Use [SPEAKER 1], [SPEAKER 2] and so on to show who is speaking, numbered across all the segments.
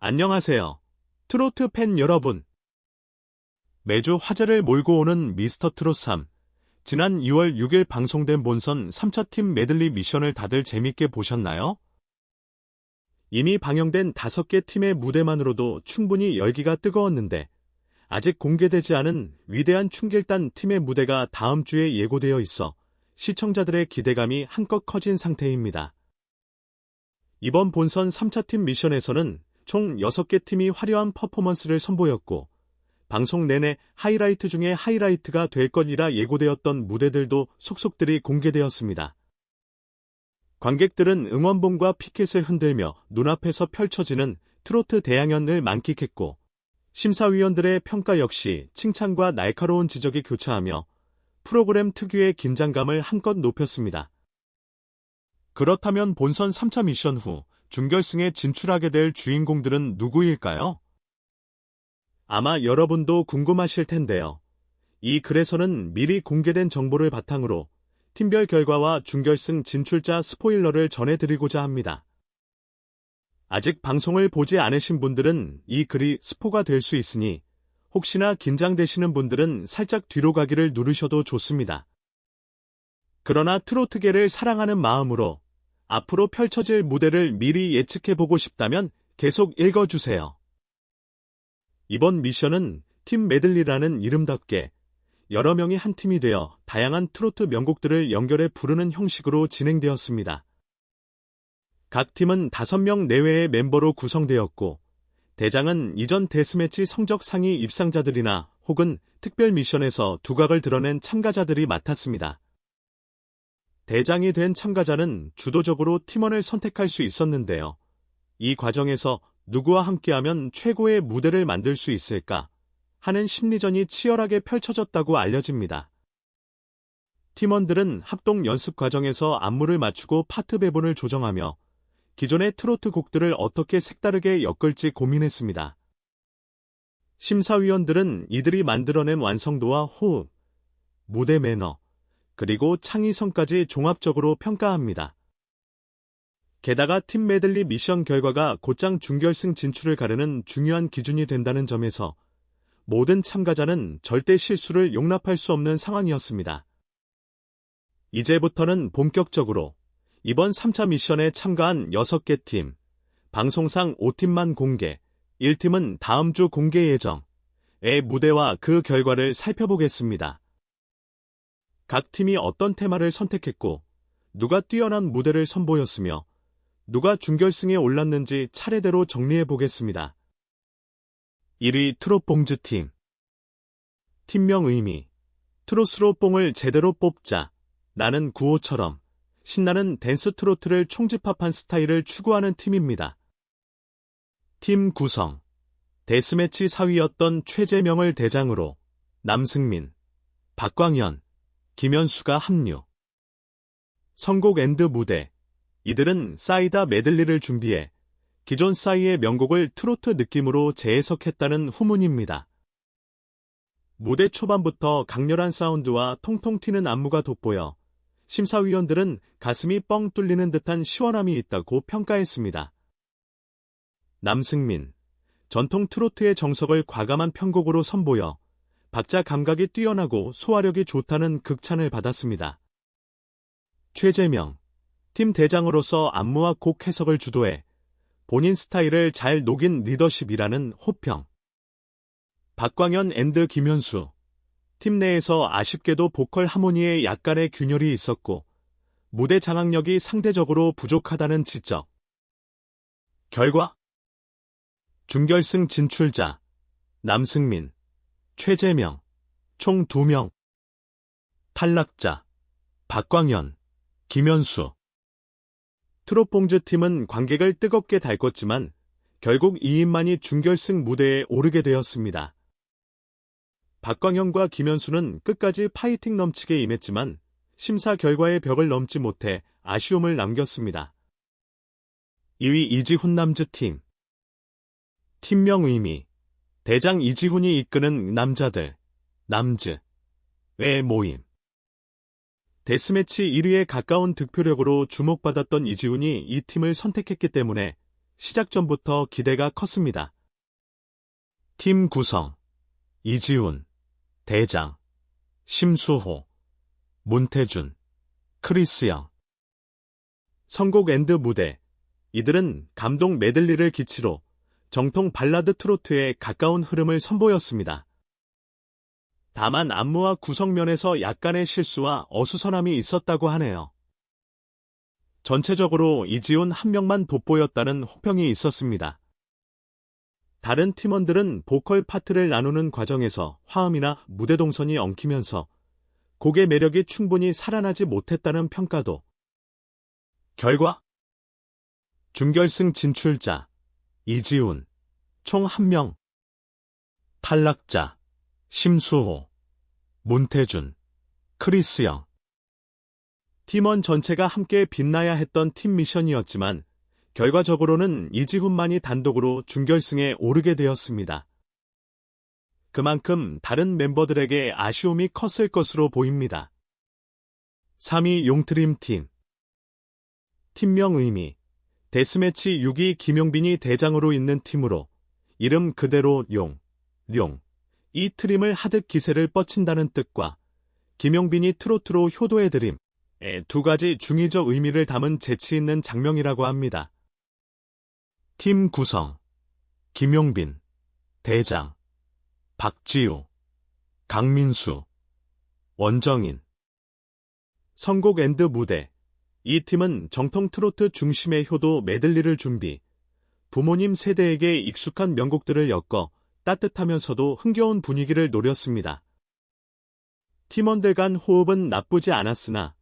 [SPEAKER 1] 안녕하세요. 트로트 팬 여러분. 매주 화제를 몰고 오는 미스터 트롯 3. 지난 2월 6일 방송된 본선 3차 팀 메들리 미션을 다들 재밌게 보셨나요? 이미 방영된 5개 팀의 무대만으로도 충분히 열기가 뜨거웠는데 아직 공개되지 않은 위대한 충길단 팀의 무대가 다음 주에 예고되어 있어 시청자들의 기대감이 한껏 커진 상태입니다. 이번 본선 3차 팀 미션에서는 총 6개 팀이 화려한 퍼포먼스를 선보였고 방송 내내 하이라이트 중에 하이라이트가 될 것이라 예고되었던 무대들도 속속들이 공개되었습니다. 관객들은 응원봉과 피켓을 흔들며 눈앞에서 펼쳐지는 트로트 대향연을 만끽했고 심사위원들의 평가 역시 칭찬과 날카로운 지적이 교차하며 프로그램 특유의 긴장감을 한껏 높였습니다. 그렇다면 본선 3차 미션 후 준결승에 진출하게 될 주인공들은 누구일까요? 아마 여러분도 궁금하실 텐데요. 이 글에서는 미리 공개된 정보를 바탕으로 팀별 결과와 준결승 진출자 스포일러를 전해드리고자 합니다. 아직 방송을 보지 않으신 분들은 이 글이 스포가 될 수 있으니 혹시나 긴장되시는 분들은 살짝 뒤로 가기를 누르셔도 좋습니다. 그러나 트로트계를 사랑하는 마음으로 앞으로 펼쳐질 무대를 미리 예측해보고 싶다면 계속 읽어주세요. 이번 미션은 팀 메들리라는 이름답게 여러 명이 한 팀이 되어 다양한 트로트 명곡들을 연결해 부르는 형식으로 진행되었습니다. 각 팀은 5명 내외의 멤버로 구성되었고 대장은 이전 데스매치 성적 상위 입상자들이나 혹은 특별 미션에서 두각을 드러낸 참가자들이 맡았습니다. 대장이 된 참가자는 주도적으로 팀원을 선택할 수 있었는데요. 이 과정에서 누구와 함께하면 최고의 무대를 만들 수 있을까 하는 심리전이 치열하게 펼쳐졌다고 알려집니다. 팀원들은 합동 연습 과정에서 안무를 맞추고 파트 배분을 조정하며 기존의 트로트 곡들을 어떻게 색다르게 엮을지 고민했습니다. 심사위원들은 이들이 만들어낸 완성도와 호흡, 무대 매너, 그리고 창의성까지 종합적으로 평가합니다. 게다가 팀 메들리 미션 결과가 곧장 준결승 진출을 가르는 중요한 기준이 된다는 점에서 모든 참가자는 절대 실수를 용납할 수 없는 상황이었습니다. 이제부터는 본격적으로 이번 3차 미션에 참가한 6개 팀, 방송상 5팀만 공개, 1팀은 다음 주 공개 예정의 무대와 그 결과를 살펴보겠습니다. 각 팀이 어떤 테마를 선택했고 누가 뛰어난 무대를 선보였으며 누가 준결승에 올랐는지 차례대로 정리해보겠습니다. 1위 트롯봉즈 팀. 팀명 의미. 트롯으로 뽕을 제대로 뽑자. 나는 구호처럼 신나는 댄스 트로트를 총집합한 스타일을 추구하는 팀입니다. 팀 구성. 데스매치 4위였던 최재명을 대장으로 남승민, 박광현, 김현수가 합류. 선곡 앤드 무대. 이들은 싸이다 메들리를 준비해 기존 싸이의 명곡을 트로트 느낌으로 재해석했다는 후문입니다. 무대 초반부터 강렬한 사운드와 통통 튀는 안무가 돋보여 심사위원들은 가슴이 뻥 뚫리는 듯한 시원함이 있다고 평가했습니다. 남승민. 전통 트로트의 정석을 과감한 편곡으로 선보여 박자 감각이 뛰어나고 소화력이 좋다는 극찬을 받았습니다. 최재명. 팀 대장으로서 안무와 곡 해석을 주도해 본인 스타일을 잘 녹인 리더십이라는 호평. 박광현 앤드 김현수. 팀 내에서 아쉽게도 보컬 하모니에 약간의 균열이 있었고 무대 장악력이 상대적으로 부족하다는 지적. 결과 준결승 진출자 남승민, 최재명, 총 2명. 탈락자 박광현, 김현수. 트롯봉즈 팀은 관객을 뜨겁게 달궜지만 결국 2인만이 준결승 무대에 오르게 되었습니다. 박광현과 김현수는 끝까지 파이팅 넘치게 임했지만 심사 결과의 벽을 넘지 못해 아쉬움을 남겼습니다. 2위 이지훈 남즈 팀. 팀명 의미. 대장 이지훈이 이끄는 남자들, 남즈의 모임. 데스매치 1위에 가까운 득표력으로 주목받았던 이지훈이 이 팀을 선택했기 때문에 시작 전부터 기대가 컸습니다. 팀 구성: 이지훈, 대장, 심수호, 문태준, 크리스영. 선곡 앤드 무대: 이들은 감동 메들리를 기치로 정통 발라드 트로트에 가까운 흐름을 선보였습니다. 다만 안무와 구성면에서 약간의 실수와 어수선함이 있었다고 하네요. 전체적으로 이지훈 한 명만 돋보였다는 호평이 있었습니다. 다른 팀원들은 보컬 파트를 나누는 과정에서 화음이나 무대 동선이 엉키면서 곡의 매력이 충분히 살아나지 못했다는 평가도. 결과 준결승 진출자 이지훈 총 1명, 탈락자 심수호, 문태준, 크리스영. 팀원 전체가 함께 빛나야 했던 팀 미션이었지만 결과적으로는 이지훈만이 단독으로 준결승에 오르게 되었습니다. 그만큼 다른 멤버들에게 아쉬움이 컸을 것으로 보입니다. 3위 용트림 팀. 팀명 의미: 데스매치 6위 김용빈이 대장으로 있는 팀으로 이름 그대로 용, 룡, 이 트림을 하듯 기세를 뻗친다는 뜻과 김용빈이 트로트로 효도해드림, 두 가지 중의적 의미를 담은 재치 있는 장명이라고 합니다. 팀 구성: 김용빈, 대장, 박지우, 강민수, 원정인. 선곡 앤드 무대: 이 팀은 정통 트로트 중심의 효도 메들리를 준비, 부모님 세대에게 익숙한 명곡들을 엮어 따뜻하면서도 흥겨운 분위기를 노렸습니다. 팀원들 간 호흡은 나쁘지 않았으나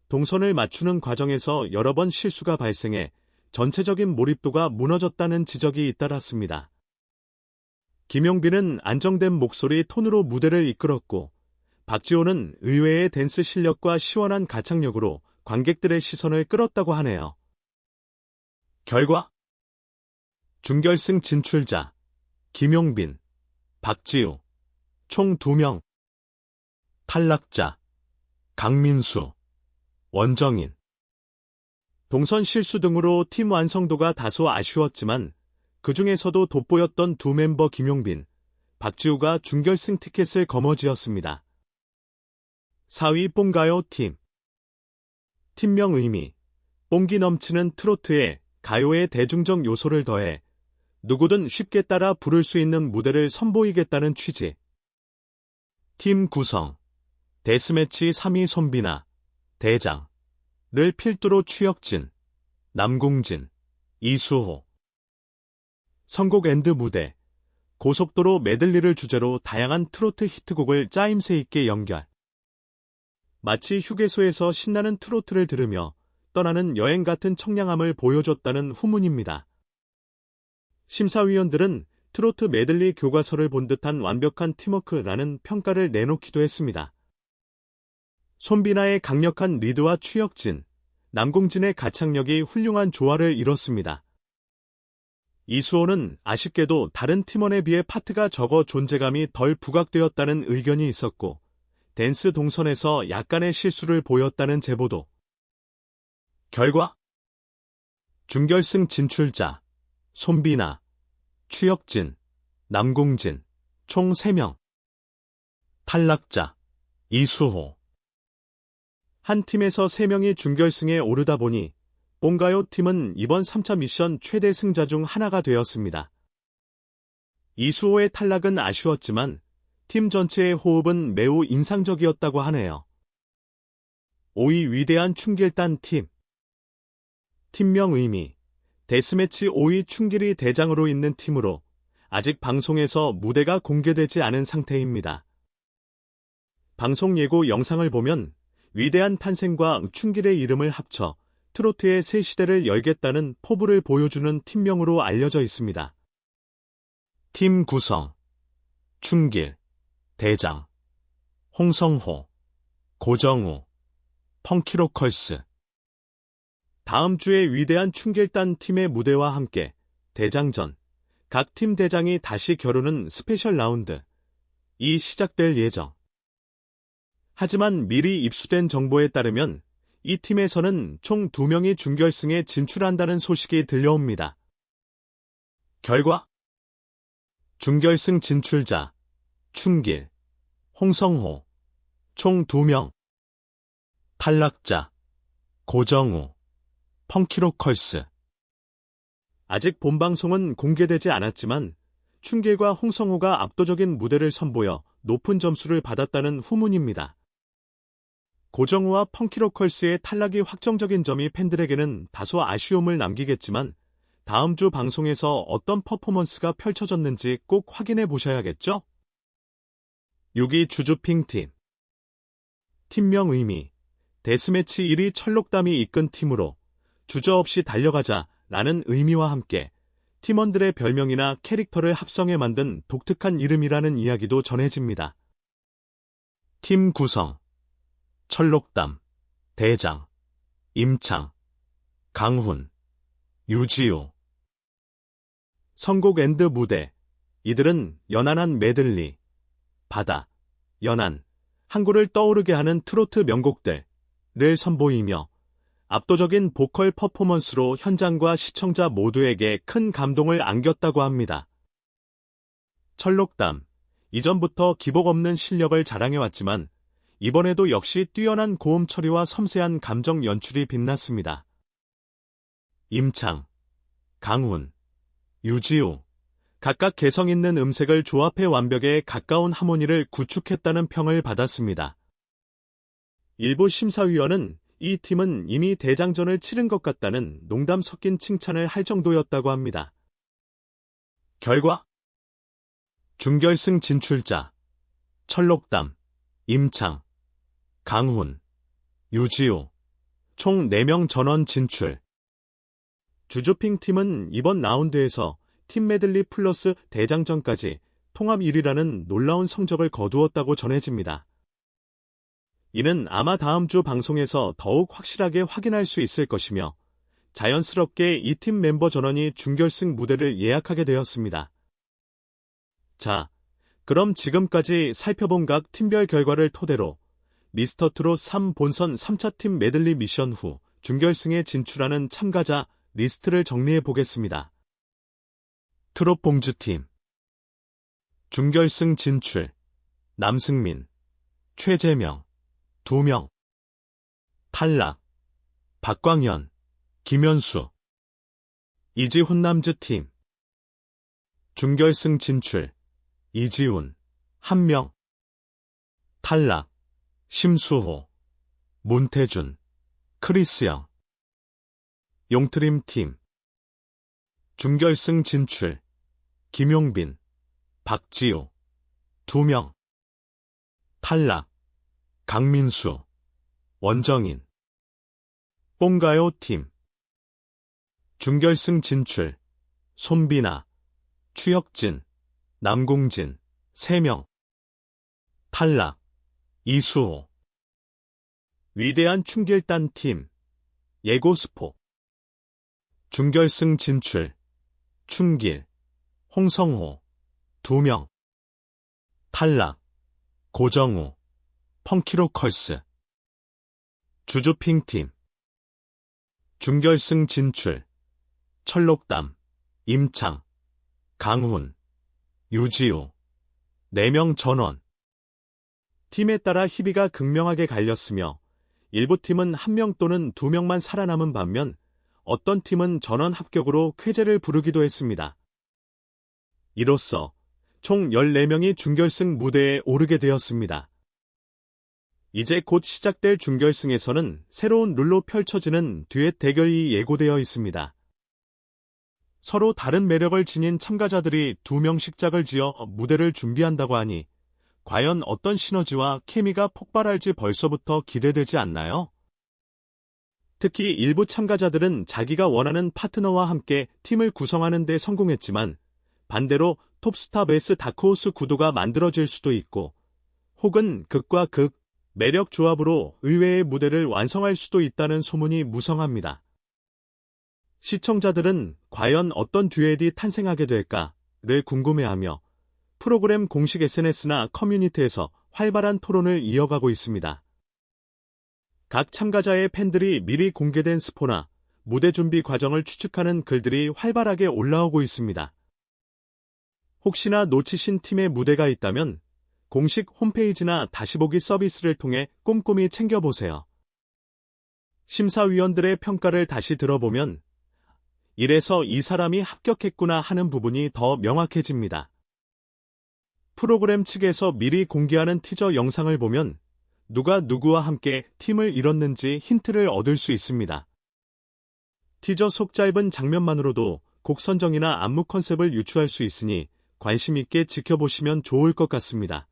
[SPEAKER 1] 동선을 맞추는 과정에서 여러 번 실수가 발생해 전체적인 몰입도가 무너졌다는 지적이 잇따랐습니다. 김용빈은 안정된 목소리 톤으로 무대를 이끌었고, 박지호는 의외의 댄스 실력과 시원한 가창력으로 관객들의 시선을 끌었다고 하네요. 결과 준결승 진출자 김용빈, 박지우 총 2명, 탈락자 강민수, 원정인. 동선 실수 등으로 팀 완성도가 다소 아쉬웠지만 그 중에서도 돋보였던 두 멤버 김용빈, 박지우가 준결승 티켓을 거머쥐었습니다. 4위 뽕가요 팀. 팀명 의미: 뽕기 넘치는 트로트에 가요의 대중적 요소를 더해 누구든 쉽게 따라 부를 수 있는 무대를 선보이겠다는 취지. 팀 구성: 데스매치 3위 손비나, 대장, 를 필두로 추혁진, 남궁진, 이수호. 선곡 앤드 무대: 고속도로 메들리를 주제로 다양한 트로트 히트곡을 짜임새 있게 연결. 마치 휴게소에서 신나는 트로트를 들으며 떠나는 여행 같은 청량함을 보여줬다는 후문입니다. 심사위원들은 트로트 메들리 교과서를 본 듯한 완벽한 팀워크라는 평가를 내놓기도 했습니다. 손비나의 강력한 리드와 추혁진, 남궁진의 가창력이 훌륭한 조화를 이뤘습니다. 이수호는 아쉽게도 다른 팀원에 비해 파트가 적어 존재감이 덜 부각되었다는 의견이 있었고, 댄스 동선에서 약간의 실수를 보였다는 제보도. 결과 준결승 진출자 손비나, 추혁진, 남궁진 총 3명, 탈락자 이수호. 한 팀에서 3명이 준결승에 오르다 보니 뽕가요 팀은 이번 3차 미션 최대 승자 중 하나가 되었습니다. 이수호의 탈락은 아쉬웠지만 팀 전체의 호흡은 매우 인상적이었다고 하네요. 5위 위대한 충길단 팀. 팀명 의미: 데스매치 5위 충길이 대장으로 있는 팀으로 아직 방송에서 무대가 공개되지 않은 상태입니다. 방송 예고 영상을 보면 위대한 탄생과 충길의 이름을 합쳐 트로트의 새 시대를 열겠다는 포부를 보여주는 팀명으로 알려져 있습니다. 팀 구성: 충길, 대장, 홍성호, 고정우, 펑키로컬스. 다음 주에 위대한 충길단 팀의 무대와 함께 대장전, 각 팀 대장이 다시 겨루는 스페셜 라운드, 이 시작될 예정. 하지만 미리 입수된 정보에 따르면 이 팀에서는 총 2명이 준결승에 진출한다는 소식이 들려옵니다. 결과 준결승 진출자 춘길, 홍성호 총 2명, 탈락자 고정우, 펑키로컬스. 아직 본방송은 공개되지 않았지만 춘길과 홍성호가 압도적인 무대를 선보여 높은 점수를 받았다는 후문입니다. 고정우와 펑키로컬스의 탈락이 확정적인 점이 팬들에게는 다소 아쉬움을 남기겠지만 다음 주 방송에서 어떤 퍼포먼스가 펼쳐졌는지 꼭 확인해 보셔야겠죠? 6위 주주핑팀. 팀명 의미. 데스매치 1위 철록담이 이끈 팀으로 주저없이 달려가자 라는 의미와 함께 팀원들의 별명이나 캐릭터를 합성해 만든 독특한 이름이라는 이야기도 전해집니다. 팀 구성. 철록담, 대장, 임창, 강훈, 유지우. 선곡 앤드 무대. 이들은 연안한 메들리, 바다, 연안, 항구를 떠오르게 하는 트로트 명곡들을 선보이며 압도적인 보컬 퍼포먼스로 현장과 시청자 모두에게 큰 감동을 안겼다고 합니다. 철록담, 이전부터 기복 없는 실력을 자랑해왔지만 이번에도 역시 뛰어난 고음 처리와 섬세한 감정 연출이 빛났습니다. 임창, 강훈, 유지우, 각각 개성 있는 음색을 조합해 완벽에 가까운 하모니를 구축했다는 평을 받았습니다. 일부 심사위원은 이 팀은 이미 대장전을 치른 것 같다는 농담 섞인 칭찬을 할 정도였다고 합니다. 결과 준결승 진출자 철록담, 임창, 강훈, 유지우 총 4명 전원 진출. 주주핑 팀은 이번 라운드에서 팀 메들리 플러스 대장전까지 통합 1위라는 놀라운 성적을 거두었다고 전해집니다. 이는 아마 다음 주 방송에서 더욱 확실하게 확인할 수 있을 것이며 자연스럽게 이 팀 멤버 전원이 준결승 무대를 예약하게 되었습니다. 자, 그럼 지금까지 살펴본 각 팀별 결과를 토대로 미스터트롯 3 본선 3차 팀 메들리 미션 후 준결승에 진출하는 참가자 리스트를 정리해 보겠습니다. 트롯 봉주팀. 준결승 진출 남승민, 최재명 2명. 탈락 박광현, 김현수. 이지훈 남즈팀. 준결승 진출 이지훈 1명. 탈락 심수호, 문태준, 크리스영. 용트림팀. 준결승 진출 김용빈, 박지우 2명. 탈락 강민수, 원정인. 뽕가요팀. 준결승 진출 손비나, 추혁진, 남궁진 3명. 탈락 이수호. 위대한 춘길단 팀 예고스포. 준결승 진출 춘길, 홍성호 2명. 탈락 고정우, 펑키로컬스. 주주핑팀. 준결승 진출 철록담, 임창, 강훈, 유지우 4명 전원. 팀에 따라 희비가 극명하게 갈렸으며 일부 팀은 1명 또는 2명만 살아남은 반면 어떤 팀은 전원 합격으로 쾌재를 부르기도 했습니다. 이로써 총 14명이 준결승 무대에 오르게 되었습니다. 이제 곧 시작될 준결승에서는 새로운 룰로 펼쳐지는 듀엣 대결이 예고되어 있습니다. 서로 다른 매력을 지닌 참가자들이 2명씩 짝을 지어 무대를 준비한다고 하니 과연 어떤 시너지와 케미가 폭발할지 벌써부터 기대되지 않나요? 특히 일부 참가자들은 자기가 원하는 파트너와 함께 팀을 구성하는 데 성공했지만 반대로 톱스타 베이스 다크호스 구도가 만들어질 수도 있고 혹은 극과 극, 매력 조합으로 의외의 무대를 완성할 수도 있다는 소문이 무성합니다. 시청자들은 과연 어떤 듀엣이 탄생하게 될까를 궁금해하며 프로그램 공식 SNS나 커뮤니티에서 활발한 토론을 이어가고 있습니다. 각 참가자의 팬들이 미리 공개된 스포나 무대 준비 과정을 추측하는 글들이 활발하게 올라오고 있습니다. 혹시나 놓치신 팀의 무대가 있다면 공식 홈페이지나 다시 보기 서비스를 통해 꼼꼼히 챙겨보세요. 심사위원들의 평가를 다시 들어보면 이래서 이 사람이 합격했구나 하는 부분이 더 명확해집니다. 프로그램 측에서 미리 공개하는 티저 영상을 보면 누가 누구와 함께 팀을 이뤘는지 힌트를 얻을 수 있습니다. 티저 속 짧은 장면만으로도 곡 선정이나 안무 컨셉을 유추할 수 있으니 관심 있게 지켜보시면 좋을 것 같습니다.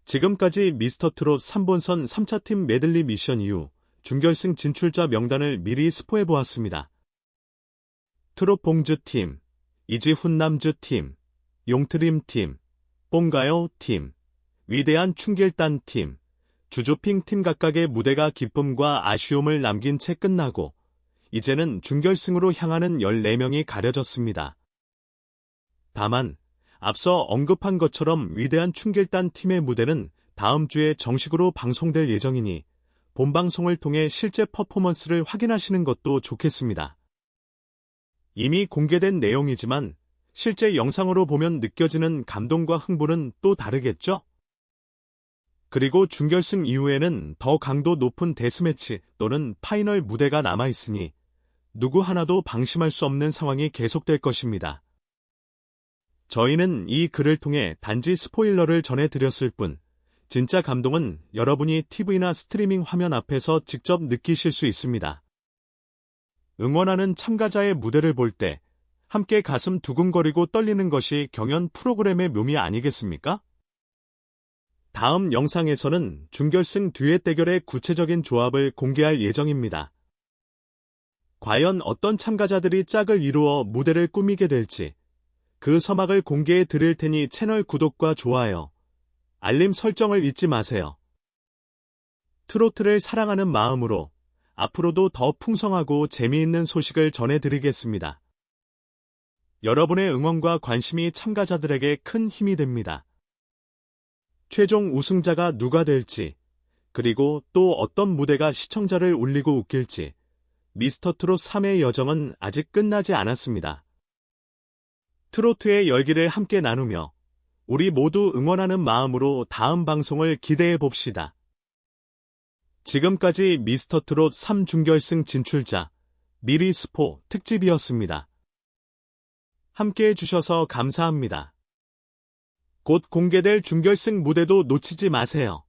[SPEAKER 1] 지금까지 미스터트롯 3본선 3차 팀 메들리 미션 이후 준결승 진출자 명단을 미리 스포해보았습니다. 트롯봉주 팀, 이지훈남주 팀, 용트림 팀, 뽕가요 팀, 위대한 충길단 팀, 주조핑 팀 각각의 무대가 기쁨과 아쉬움을 남긴 채 끝나고 이제는 준결승으로 향하는 14명이 가려졌습니다. 다만 앞서 언급한 것처럼 위대한 충길단 팀의 무대는 다음 주에 정식으로 방송될 예정이니 본방송을 통해 실제 퍼포먼스를 확인하시는 것도 좋겠습니다. 이미 공개된 내용이지만 실제 영상으로 보면 느껴지는 감동과 흥분은 또 다르겠죠? 그리고 준결승 이후에는 더 강도 높은 데스매치 또는 파이널 무대가 남아있으니 누구 하나도 방심할 수 없는 상황이 계속될 것입니다. 저희는 이 글을 통해 단지 스포일러를 전해드렸을 뿐 진짜 감동은 여러분이 TV나 스트리밍 화면 앞에서 직접 느끼실 수 있습니다. 응원하는 참가자의 무대를 볼 때 함께 가슴 두근거리고 떨리는 것이 경연 프로그램의 묘미 아니겠습니까? 다음 영상에서는 준결승 듀엣 대결의 구체적인 조합을 공개할 예정입니다. 과연 어떤 참가자들이 짝을 이루어 무대를 꾸미게 될지 그 서막을 공개해 드릴 테니 채널 구독과 좋아요, 알림 설정을 잊지 마세요. 트로트를 사랑하는 마음으로 앞으로도 더 풍성하고 재미있는 소식을 전해드리겠습니다. 여러분의 응원과 관심이 참가자들에게 큰 힘이 됩니다. 최종 우승자가 누가 될지, 그리고 또 어떤 무대가 시청자를 울리고 웃길지 미스터트롯 3의 여정은 아직 끝나지 않았습니다. 트로트의 열기를 함께 나누며 우리 모두 응원하는 마음으로 다음 방송을 기대해 봅시다. 지금까지 미스터트롯 3준결승 진출자 미리 스포 특집이었습니다. 함께해 주셔서 감사합니다. 곧 공개될 준결승 무대도 놓치지 마세요.